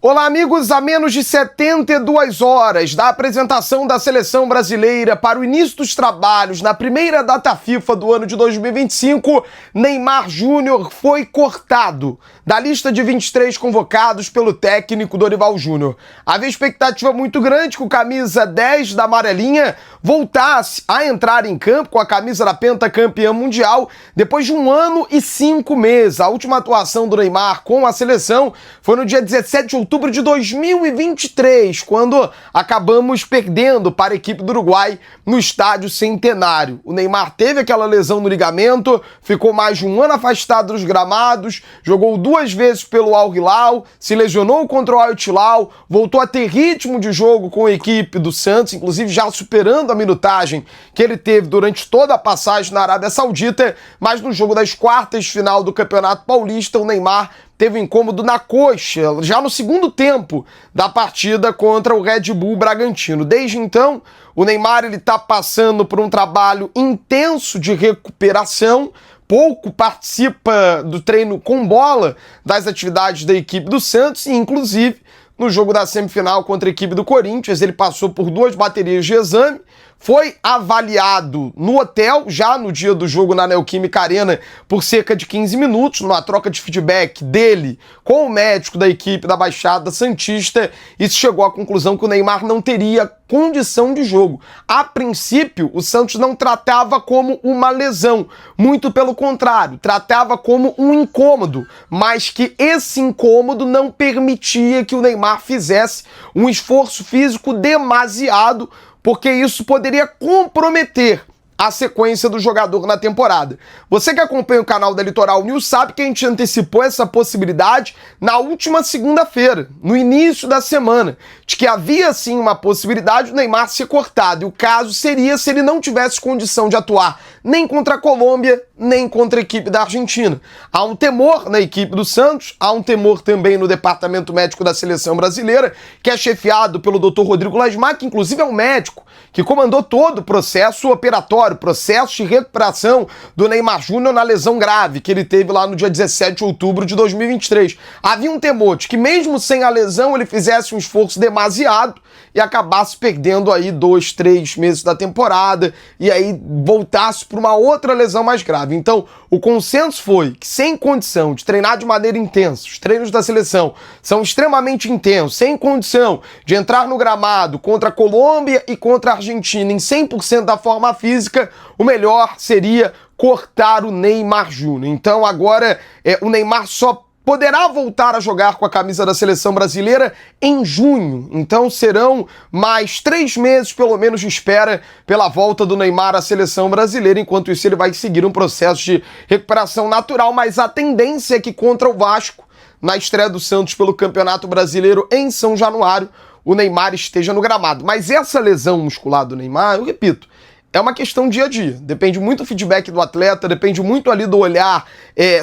Olá, amigos! A menos de 72 horas da apresentação da seleção brasileira para o início dos trabalhos na primeira data FIFA do ano de 2025, Neymar Júnior foi cortado da lista de 23 convocados pelo técnico Dorival Júnior. Havia expectativa muito grande que o camisa 10 da amarelinha voltasse a entrar em campo com a camisa da pentacampeã mundial depois de 1 ano e 5 meses. A última atuação do Neymar com a seleção foi no dia 17 de outubro de 2023, quando acabamos perdendo para a equipe do Uruguai no Estádio Centenário. O Neymar teve aquela lesão no ligamento, ficou mais de 1 ano afastado dos gramados, jogou 2 vezes pelo Al Hilal, se lesionou contra o Al Hilal, voltou a ter ritmo de jogo com a equipe do Santos, inclusive já superando a minutagem que ele teve durante toda a passagem na Arábia Saudita, mas no jogo das quartas de final do Campeonato Paulista, o Neymar teve um incômodo na coxa, já no segundo tempo da partida contra o Red Bull Bragantino. Desde então, o Neymar está passando por um trabalho intenso de recuperação, pouco participa do treino com bola das atividades da equipe do Santos e, inclusive, no jogo da semifinal contra a equipe do Corinthians, ele passou por 2 baterias de exame, foi avaliado no hotel, já no dia do jogo na Neoquímica Arena, por cerca de 15 minutos, numa troca de feedback dele com o médico da equipe da Baixada Santista, e se chegou à conclusão que o Neymar não teria condição de jogo. A princípio, o Santos não tratava como uma lesão, muito pelo contrário, tratava como um incômodo, mas que esse incômodo não permitia que o Neymar fizesse um esforço físico demasiado, porque isso poderia comprometer a sequência do jogador na temporada. Você que acompanha o canal da Litoral News sabe que a gente antecipou essa possibilidade na última segunda-feira, no início da semana, de que havia sim uma possibilidade do Neymar ser cortado, e o caso seria se ele não tivesse condição de atuar nem contra a Colômbia, nem contra a equipe da Argentina. Há um temor na equipe do Santos, há um temor também no departamento médico da seleção brasileira, que é chefiado pelo Dr. Rodrigo Lasmar, que inclusive é um médico que comandou todo o processo operatório, processo de recuperação do Neymar Júnior na lesão grave que ele teve lá no dia 17 de outubro de 2023. Havia um temor de que mesmo sem a lesão ele fizesse um esforço demasiado e acabasse perdendo aí 2, 3 meses da temporada e aí voltasse para uma outra lesão mais grave. Então, o consenso foi que sem condição de treinar de maneira intensa, os treinos da seleção são extremamente intensos, sem condição de entrar no gramado contra a Colômbia e contra a Argentina em 100% da forma física, o melhor seria cortar o Neymar Júnior. Então agora o Neymar só poderá voltar a jogar com a camisa da seleção brasileira em junho. Então serão mais 3 meses, pelo menos, de espera pela volta do Neymar à seleção brasileira. Enquanto isso, ele vai seguir um processo de recuperação natural, mas a tendência é que contra o Vasco, na estreia do Santos pelo Campeonato Brasileiro em São Januário, o Neymar esteja no gramado. Mas essa lesão muscular do Neymar, eu repito, é uma questão dia a dia. Depende muito do feedback do atleta, depende muito ali do olhar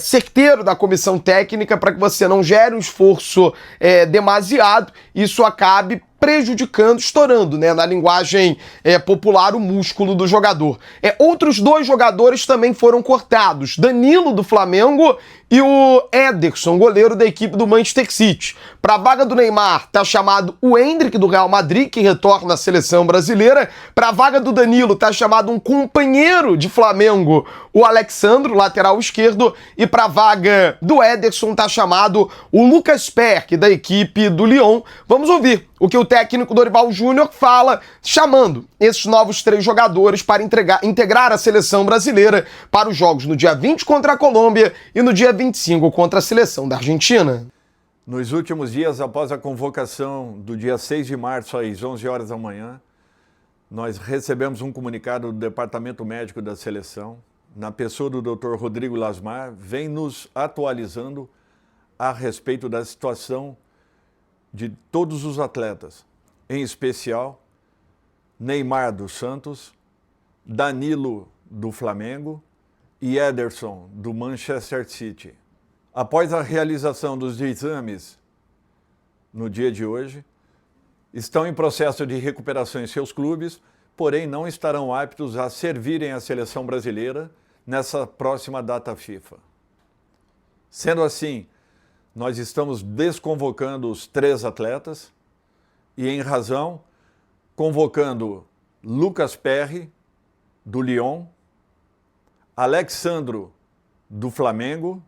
certeiro da comissão técnica para que você não gere um esforço demasiado e isso acabe prejudicando, estourando, né, na linguagem popular, o músculo do jogador. Outros 2 jogadores também foram cortados, Danilo do Flamengo e o Ederson, goleiro da equipe do Manchester City. Para a vaga do Neymar tá chamado o Endrick do Real Madrid, que retorna à seleção brasileira. Para a vaga do Danilo tá chamado um companheiro de Flamengo, o Alexandro, lateral esquerdo, e para a vaga do Ederson tá chamado o Lucas Perk, da equipe do Lyon. Vamos ouvir o que o técnico Dorival Júnior fala, chamando esses novos 3 jogadores para integrar a seleção brasileira para os jogos no dia 20 contra a Colômbia e no dia 25 contra a seleção da Argentina. Nos últimos dias, após a convocação do dia 6 de março às 11 horas da manhã, nós recebemos um comunicado do Departamento Médico da Seleção, na pessoa do Dr. Rodrigo Lasmar, vem nos atualizando a respeito da situação de todos os atletas, em especial Neymar do Santos, Danilo do Flamengo e Ederson do Manchester City. Após a realização dos exames no dia de hoje, estão em processo de recuperação em seus clubes, porém não estarão aptos a servirem a seleção brasileira nessa próxima data FIFA. Sendo assim, nós estamos desconvocando os 3 atletas e, em razão, convocando Lucas Perry, do Lyon, Alexandro, do Flamengo,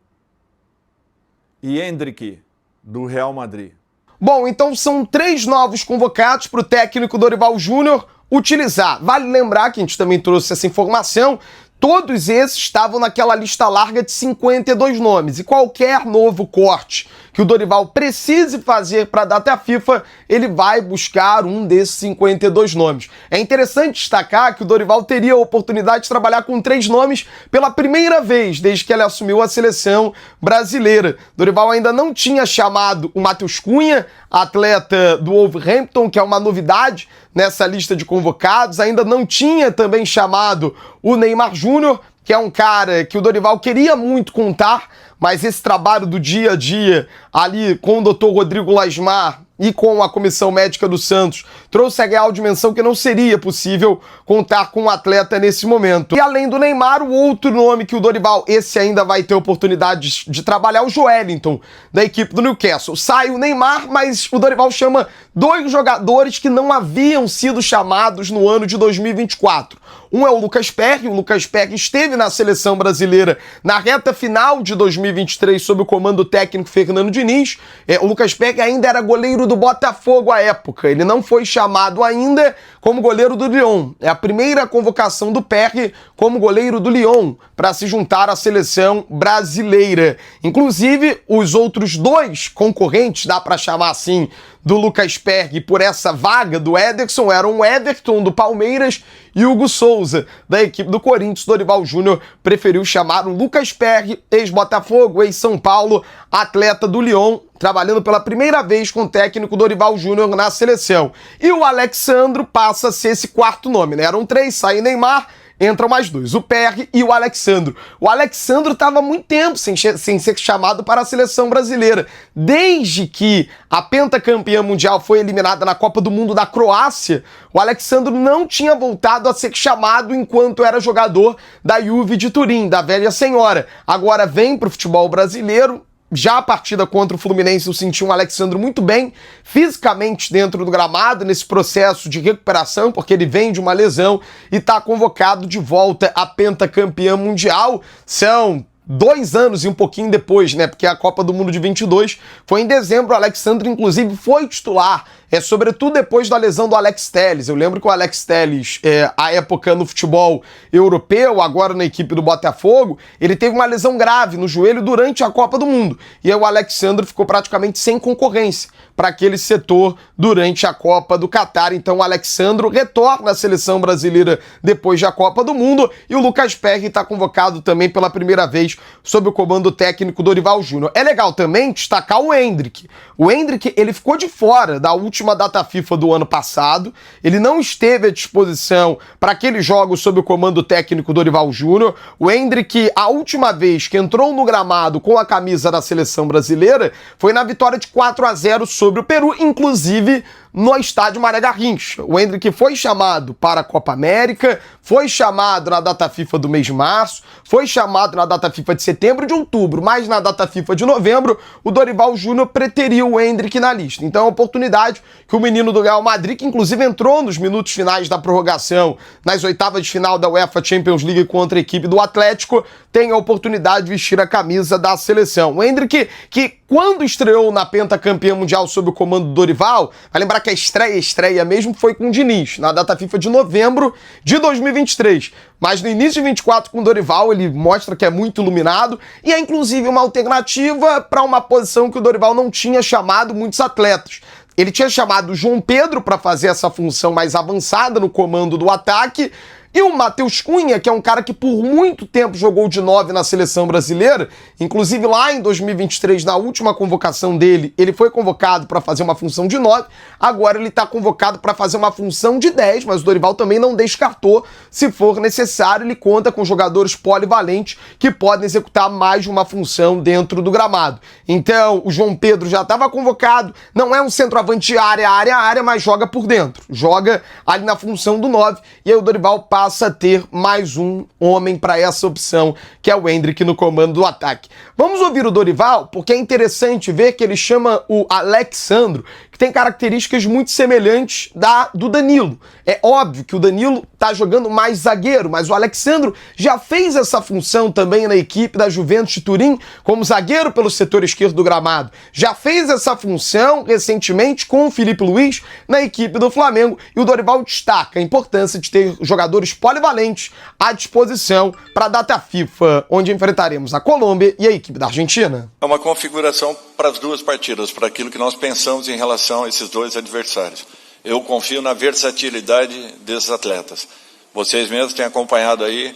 e Endrick, do Real Madrid. Bom, então são 3 novos convocados para o técnico Dorival Júnior utilizar. Vale lembrar que a gente também trouxe essa informação. Todos esses estavam naquela lista larga de 52 nomes. E qualquer novo corte que o Dorival precise fazer para a data FIFA, ele vai buscar um desses 52 nomes. É interessante destacar que o Dorival teria a oportunidade de trabalhar com 3 nomes pela primeira vez desde que ele assumiu a seleção brasileira. Dorival ainda não tinha chamado o Matheus Cunha, atleta do Wolverhampton, que é uma novidade nessa lista de convocados. Ainda não tinha também chamado o Neymar Júnior, que é um cara que o Dorival queria muito contar, mas esse trabalho do dia a dia ali com o Dr. Rodrigo Lasmar e com a comissão médica do Santos trouxe a real dimensão que não seria possível contar com um atleta nesse momento. E além do Neymar, o outro nome que o Dorival, esse ainda vai ter oportunidade de trabalhar, é o Joelinton, da equipe do Newcastle. Sai o Neymar, mas o Dorival chama 2 jogadores que não haviam sido chamados no ano de 2024. Um é o Lucas Perry. O Lucas Perry esteve na seleção brasileira na reta final de 2023 sob o comando técnico Fernando Diniz. O Lucas Perry ainda era goleiro do Botafogo à época. Ele não foi chamado ainda como goleiro do Lyon. É a primeira convocação do Perry como goleiro do Lyon para se juntar à seleção brasileira. Inclusive, os outros 2 concorrentes, dá para chamar assim, do Lucas Perry por essa vaga do Ederson eram o Everton, do Palmeiras, e Hugo Souza, da equipe do Corinthians. Dorival Júnior preferiu chamar o Lucas Perry, ex-Botafogo, ex-São Paulo, atleta do Lyon, trabalhando pela primeira vez com o técnico Dorival Júnior na seleção. E o Alexandro passa a ser esse 4º nome, né? Eram 3, sai Neymar, entram mais 2, o Perry e o Alexandro. O Alexandro estava há muito tempo sem ser chamado para a seleção brasileira. Desde que a pentacampeã mundial foi eliminada na Copa do Mundo da Croácia, o Alexandro não tinha voltado a ser chamado enquanto era jogador da Juve de Turim, da velha senhora. Agora vem para o futebol brasileiro. Já a partida contra o Fluminense eu senti um Alexandro muito bem fisicamente dentro do gramado, nesse processo de recuperação, porque ele vem de uma lesão e está convocado de volta a pentacampeã mundial. São 2 anos e um pouquinho depois, né? Porque a Copa do Mundo de 22 foi em dezembro. O Alexandre, inclusive, foi titular, sobretudo depois da lesão do Alex Telles. Eu lembro que o Alex Telles, à época no futebol europeu, agora na equipe do Botafogo, ele teve uma lesão grave no joelho durante a Copa do Mundo. E aí o Alexandre ficou praticamente sem concorrência para aquele setor durante a Copa do Catar. Então o Alexandre retorna à seleção brasileira depois da Copa do Mundo e o Lucas Perry está convocado também pela primeira vez sob o comando técnico Dorival Júnior. É legal também destacar o Endrick. O Endrick, ele ficou de fora da última data FIFA do ano passado, ele não esteve à disposição para aqueles jogos sob o comando técnico Dorival Júnior. O Endrick, a última vez que entrou no gramado com a camisa da seleção brasileira foi na vitória de 4-0 sobre o Peru, inclusive no estádio Mané Garrincha. O Endrick foi chamado para a Copa América, foi chamado na data FIFA do mês de março, foi chamado na data FIFA de setembro e de outubro, mas na data FIFA de novembro, o Dorival Júnior preteriu o Endrick na lista. Então é uma oportunidade que o menino do Real Madrid, que inclusive entrou nos minutos finais da prorrogação nas oitavas de final da UEFA Champions League contra a equipe do Atlético, tem a oportunidade de vestir a camisa da seleção. O Endrick, que quando estreou na pentacampeã mundial sob o comando do Dorival, vai lembrar que a estreia mesmo foi com o Diniz, na data FIFA de novembro de 2023. Mas no início de 24 com o Dorival, ele mostra que é muito iluminado e é inclusive uma alternativa para uma posição que o Dorival não tinha chamado muitos atletas. Ele tinha chamado o João Pedro para fazer essa função mais avançada no comando do ataque, e o Matheus Cunha, que é um cara que por muito tempo jogou de 9 na seleção brasileira, inclusive lá em 2023, na última convocação dele, ele foi convocado para fazer uma função de 9, agora ele está convocado para fazer uma função de 10, mas o Dorival também não descartou, se for necessário, ele conta com jogadores polivalentes que podem executar mais de uma função dentro do gramado. Então, o João Pedro já estava convocado, não é um centroavante área, mas joga por dentro, joga ali na função do 9, e aí o Dorival passa passa a ter mais um homem para essa opção, que é o Endrick no comando do ataque. Vamos ouvir o Dorival, porque é interessante ver que ele chama o Alexandro, que tem características muito semelhantes do Danilo. É óbvio que o Danilo tá jogando mais zagueiro, mas o Alexandro já fez essa função também na equipe da Juventus de Turim, como zagueiro pelo setor esquerdo do gramado. Já fez essa função recentemente com o Filipe Luís na equipe do Flamengo, e o Dorival destaca a importância de ter jogadores polivalentes à disposição para a data FIFA, onde enfrentaremos a Colômbia e a equipe da Argentina. É uma configuração para as duas partidas, para aquilo que nós pensamos em relação a esses dois adversários. Eu confio na versatilidade desses atletas. Vocês mesmos têm acompanhado aí,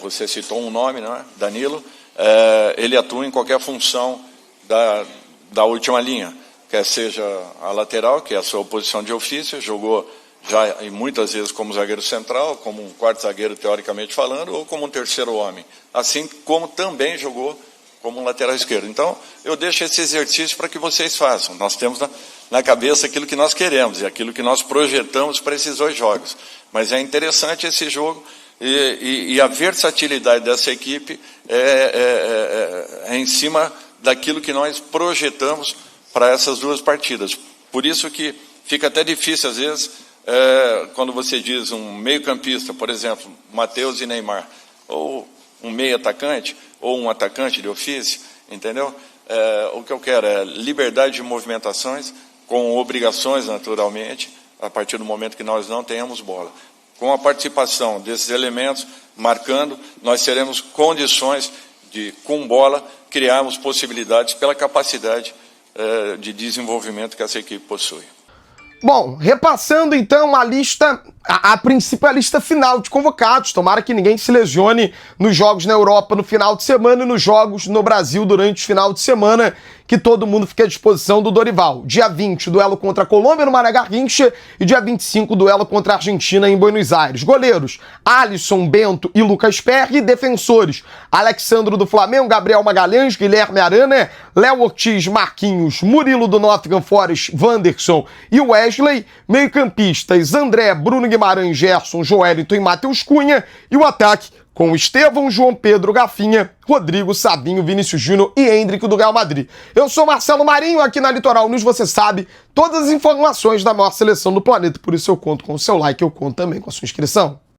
você citou um nome, não é? Danilo, ele atua em qualquer função da última linha, quer seja a lateral, que é a sua posição de ofício, jogou já e muitas vezes como zagueiro central, como um quarto zagueiro teoricamente falando, ou como um terceiro homem, assim como também jogou como um lateral esquerdo. Então, eu deixo esse exercício para que vocês façam. Nós temos na cabeça aquilo que nós queremos e aquilo que nós projetamos para esses dois jogos. Mas é interessante esse jogo e a versatilidade dessa equipe é em cima daquilo que nós projetamos para essas duas partidas. Por isso que fica até difícil, às vezes, quando você diz um meio-campista, por exemplo, Matheus e Neymar, ou um meio-atacante, ou um atacante de ofício, entendeu? O que eu quero é liberdade de movimentações, com obrigações, naturalmente, a partir do momento que nós não tenhamos bola. Com a participação desses elementos, marcando, nós teremos condições de, com bola, criarmos possibilidades pela capacidade de desenvolvimento que essa equipe possui. Bom, repassando então a lista, a princípio a lista final de convocados. Tomara que ninguém se lesione nos jogos na Europa no final de semana e nos jogos no Brasil durante o final de semana, que todo mundo fique à disposição do Dorival. Dia 20, duelo contra a Colômbia no Mané Garrincha, e dia 25, duelo contra a Argentina em Buenos Aires. Goleiros, Alisson, Bento e Lucas Perry. Defensores, Alexandro do Flamengo, Gabriel Magalhães, Guilherme Arana, Léo Ortiz, Marquinhos, Murilo do Nottingham Forest, Wanderson e Wesley. Meio-campistas, André, Bruno Guimarães, Gerson, Joelito e Matheus Cunha. E o ataque com Estevão, João Pedro, Gafinha, Rodrigo, Sabinho, Vinícius Júnior e Endrick do Real Madrid. Eu sou Marcelo Marinho, aqui na Litoral News você sabe todas as informações da maior seleção do planeta, por isso eu conto com o seu like, eu conto também com a sua inscrição.